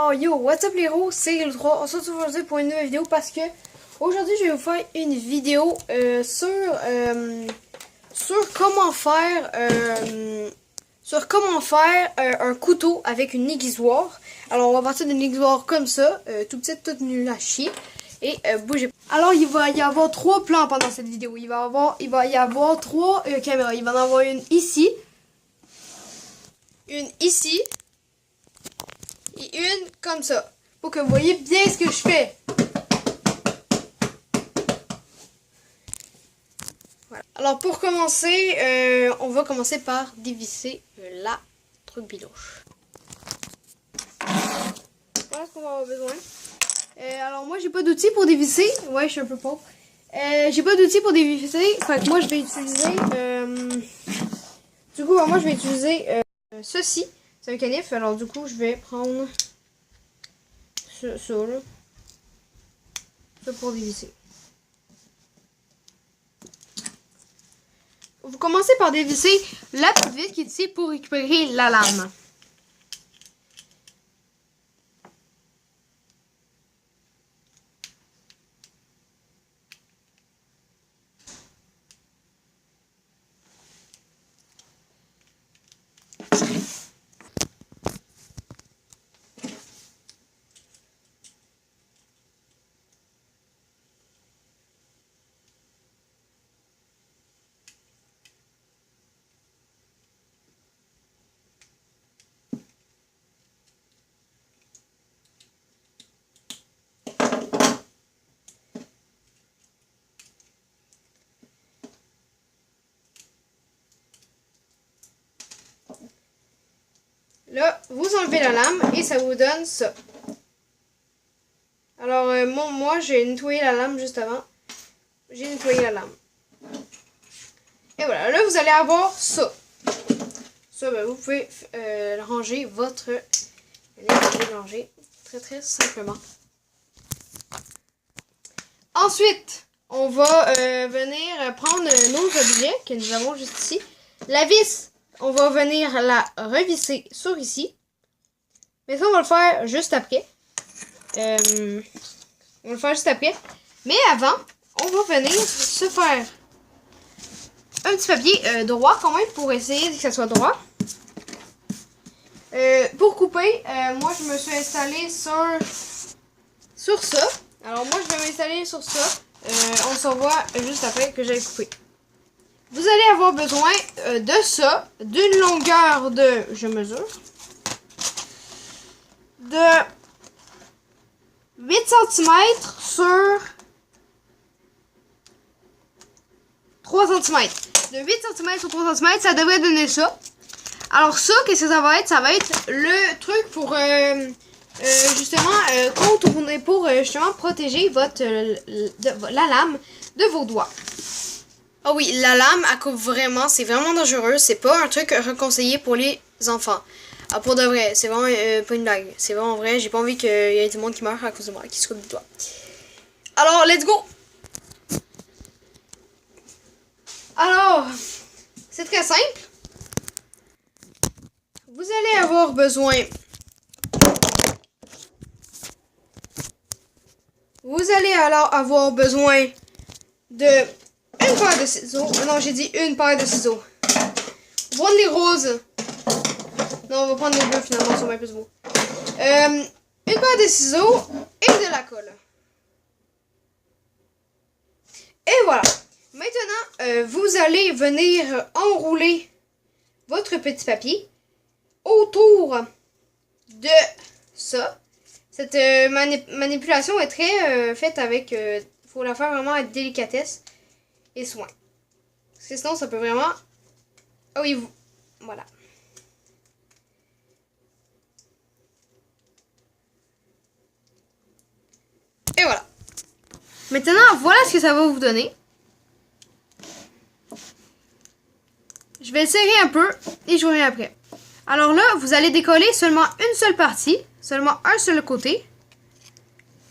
Oh yo, what's up les héros, c'est le 3. On se retrouve aujourd'hui pour une nouvelle vidéo parce que aujourd'hui je vais vous faire une vidéo sur comment faire un couteau avec une aiguisoire. Alors on va partir d'une aiguisoire comme ça, tout petite, toute nulle à chier. Et bougez pas. Alors il va y avoir trois plans pendant cette vidéo. Il va y avoir trois caméras. Il va y en avoir une ici, une ici et une comme ça, pour que vous voyez bien ce que je fais. Voilà. Alors pour commencer, on va commencer par dévisser la truc biloche. Voilà ce qu'on va avoir besoin. Alors moi j'ai pas d'outils pour dévisser. Ouais, je suis un peu pauvre. J'ai pas d'outils pour dévisser. Fait que moi je vais utiliser moi je vais utiliser ceci. C'est un canif, alors du coup je vais prendre ça là. Ça pour dévisser. Vous commencez par dévisser la petite vis qui est ici pour récupérer la lame. Là, vous enlevez la lame et ça vous donne ça. Alors, moi, j'ai nettoyé la lame juste avant. J'ai nettoyé la lame. Et voilà, là, vous allez avoir ça. Ça, ben, vous pouvez ranger votre... ranger très simplement. Ensuite, on va venir prendre nos objets que nous avons juste ici. La vis. On va venir la revisser sur ici. Mais ça, on va le faire juste après. On va le faire juste après. Mais avant, on va venir se faire un petit papier droit quand même pour essayer que ça soit droit. Pour couper, moi je me suis installée sur ça. Alors moi je vais m'installer sur ça. On se revoit juste après que j'ai coupé. Vous allez avoir besoin de ça, d'une longueur de, je mesure, de 8 cm sur 3 cm. De 8 cm sur 3 cm, ça devrait donner ça. Alors ça, qu'est-ce que ça va être? Ça va être le truc pour justement contourner, pour justement protéger la lame de vos doigts. Ah oui, la lame, elle coupe vraiment, c'est vraiment dangereux. C'est pas un truc reconseillé pour les enfants. Ah, pour de vrai, c'est vraiment pas une blague. C'est vraiment vrai, j'ai pas envie qu'il y ait du monde qui meurt à cause de moi, qui se coupe du doigt. Alors, let's go! Alors, c'est très simple. Vous allez avoir besoin... Vous allez alors avoir besoin de... une paire de ciseaux. Non, j'ai dit une paire de ciseaux. Prendre les roses. Non, on va prendre les bleus finalement, ils sont bien plus beaux. Une paire de ciseaux et de la colle. Et voilà. Maintenant, vous allez venir enrouler votre petit papier autour de ça. Cette manipulation est très faite avec... faut la faire vraiment avec délicatesse et soin. Parce que sinon, ça peut vraiment... Ah oui, voilà. Et voilà. Maintenant, voilà ce que ça va vous donner. Je vais le serrer un peu et je vous reviens après. Alors là, vous allez décoller seulement une seule partie, seulement un seul côté.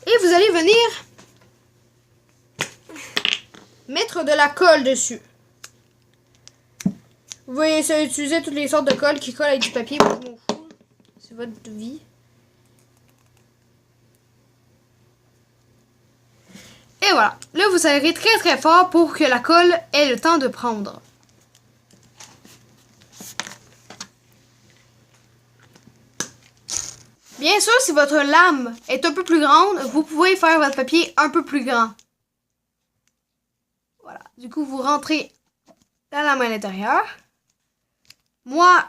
Et vous allez venir mettre de la colle dessus. Vous voyez, ça utiliser toutes les sortes de colle qui collent avec du papier. C'est votre vie. Et voilà. Là, vous serrez très très fort pour que la colle ait le temps de prendre. Bien sûr, si votre lame est un peu plus grande, vous pouvez faire votre papier un peu plus grand. Voilà. Du coup, vous rentrez la lame à l'intérieur. Moi,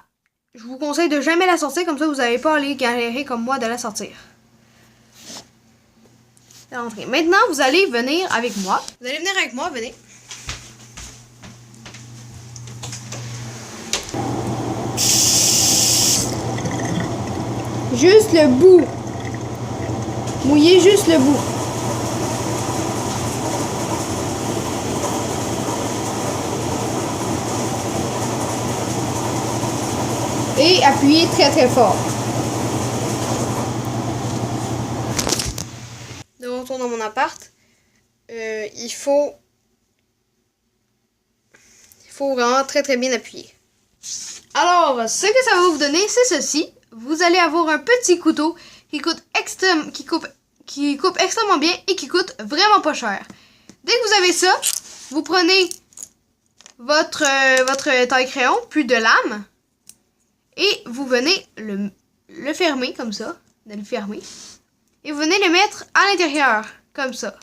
je vous conseille de jamais la sortir, comme ça vous n'allez pas aller galérer comme moi de la sortir. Rentrez. Maintenant, vous allez venir avec moi. Vous allez venir avec moi, venez. Juste le bout. Mouillez juste le bout. Et appuyez très très fort. De retour dans mon appart, il faut vraiment très très bien appuyer. Alors, ce que ça va vous donner, c'est ceci. Vous allez avoir un petit couteau qui coupe extrêmement bien et qui coûte vraiment pas cher. Dès que vous avez ça, vous prenez votre taille-crayon, puis de lame, et vous venez le fermer comme ça, de le fermer, et vous venez le mettre à l'intérieur, comme ça.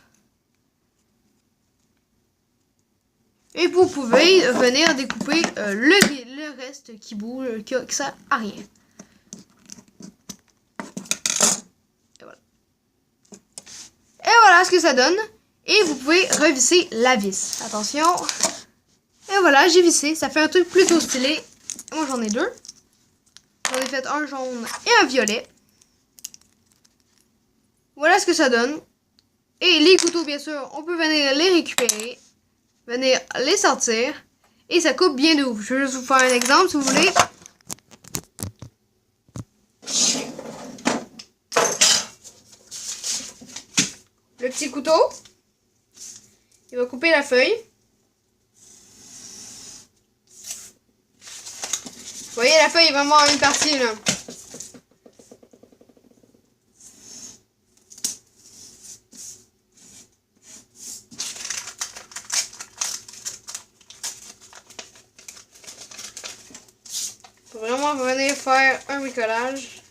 Et vous pouvez venir découper le reste qui bouge, qui sert à rien. Et voilà ce que ça donne. Et vous pouvez revisser la vis. Attention. Et voilà, j'ai vissé. Ça fait un truc plutôt stylé. Moi, j'en ai deux. J'en ai fait un jaune et un violet. Voilà ce que ça donne. Et les couteaux, bien sûr, on peut venir les récupérer. Venir les sortir. Et ça coupe bien de ouf. Je vais juste vous faire un exemple, si vous voulez. Le petit couteau, il va couper la feuille. Vous voyez, la feuille est vraiment en une partie là. Faut vraiment venir faire un bricolage.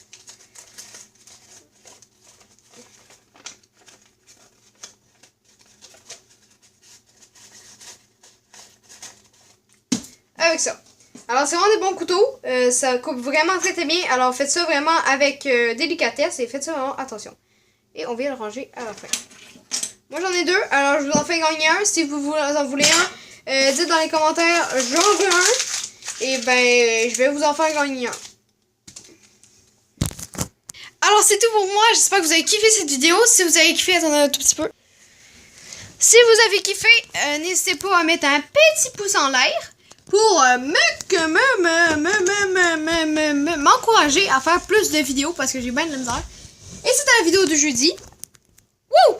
Avec ça. Alors, c'est vraiment des bons couteaux. Ça coupe vraiment très très bien. Alors, faites ça vraiment avec délicatesse et faites ça vraiment attention. Et on vient le ranger à la fin. Moi, j'en ai deux. Alors, je vous en fais gagner un. Si vous en voulez un, dites dans les commentaires, j'en veux un. Et ben, je vais vous en faire gagner un. Alors, c'est tout pour moi. J'espère que vous avez kiffé cette vidéo. Si vous avez kiffé, attendez un tout petit peu. Si vous avez kiffé, n'hésitez pas à mettre un petit pouce en l'air pour m'encourager à faire plus de vidéos parce que j'ai bien de la misère. Et c'était la vidéo de jeudi. Wouh!